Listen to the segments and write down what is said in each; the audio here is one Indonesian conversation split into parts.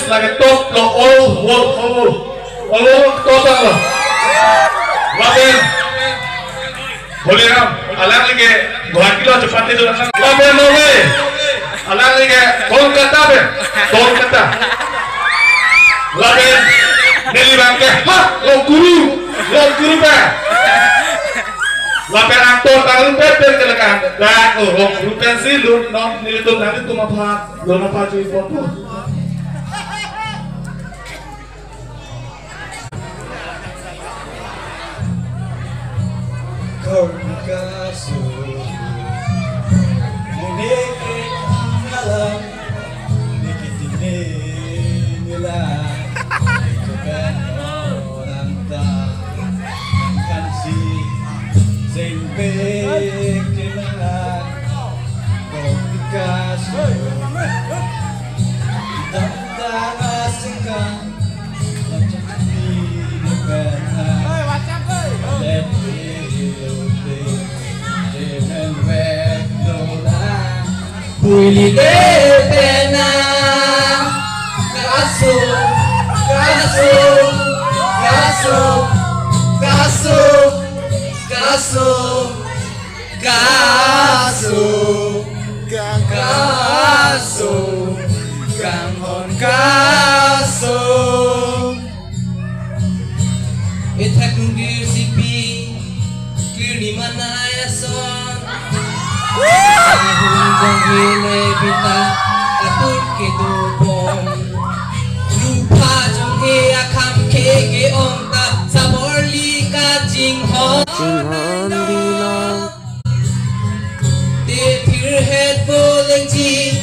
lagi top lo total lo. Laben boleh ram alang lagi 2 kilo cepat itu laben boleh alang lagi Kolkata laben Deli bangke lo guru ba lapen aktor tangan pepen kelekan dan guru pensil lu non nilai nanti tuh apa cuy foto kau kasih meneke malam dikit ini nilai bukan orang tak kan si sempe kenangan kau kasih tak asingkan macam ini bukan Puli de pena kaso kanghon kaso etak ngir sipi kiri mana ya son Janggile bita atur ke dubong lupa jong he akam ke ong ta saborli ka jinghon dina de thir het boleng ji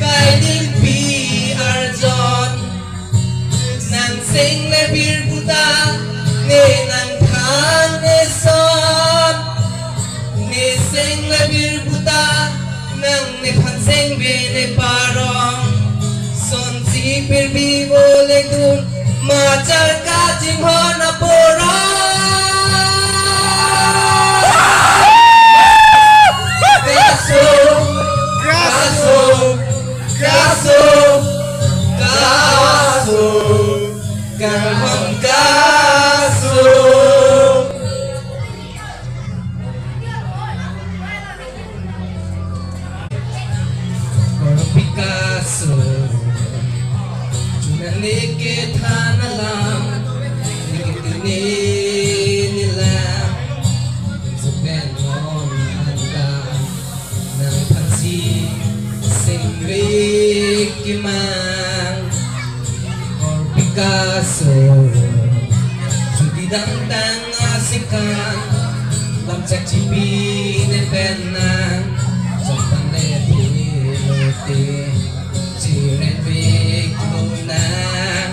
kai ding pi arjon nang sing le bir buta ne nang than ne son ne sing le bir buta nang ne phan sing be ne parong son si per bi bole kun ma char ka jing ho na porong Dang asikan lam cak cipi ne penang sopan le pilote ciren big munang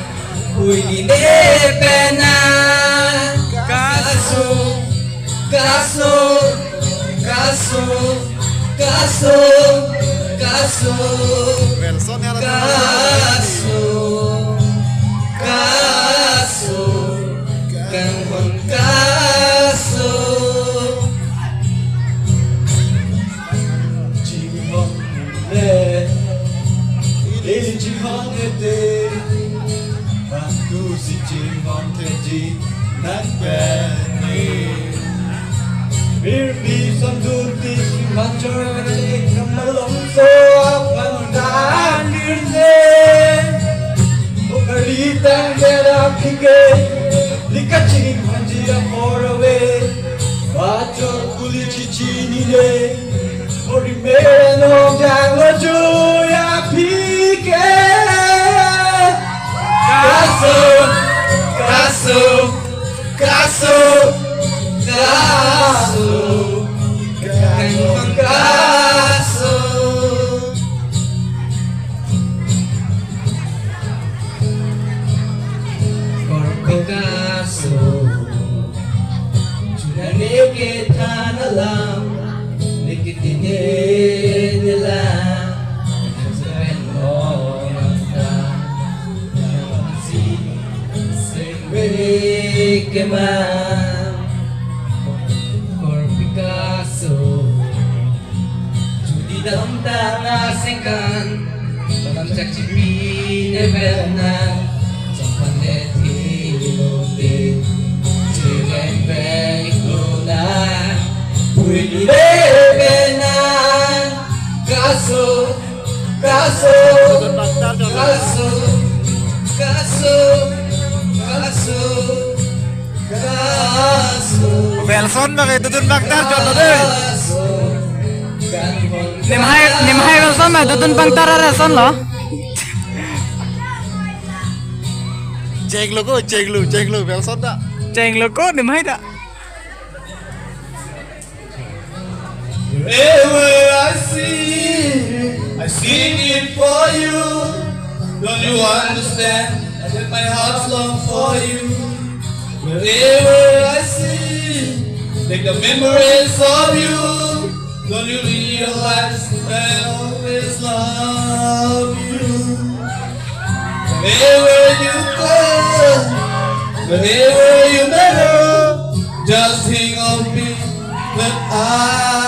ui ne penang kanghon kaso jinghon le ili jinghon ete bantu si jinghon teji nan beni bir bi samduti manchor le kamalong so pandan dirne okalitang dera pike Likaching manjira far away Bachor kuli chichini le Ori mere no jangla joya pike Kaso Kanghon kaso Kaso Neke tanalam Nikitine nila Saben oranta Si Sengwe kemam Kor Picasso Judi dalam tangan singkan Dalam จากที่ปีในแบบนั้นจงพันเดทีโลดีที่แรงแรงโกนาปุยดีเดเป็นนานกาโซกาโซกาโซกาโซกาโซกาโซ Belson pakai tutun baktar contoh deh. Nimhai Belson mah tutun baktar rason loh. Ceng lu Belson dah. Ceng lu kok nimhai dah. Wherever I sing it for you. Don't you understand that my heart's long for you? Wherever I see, take the memories of you. Don't you realize that I always love you? Wherever you go, wherever you matter, just think of me that I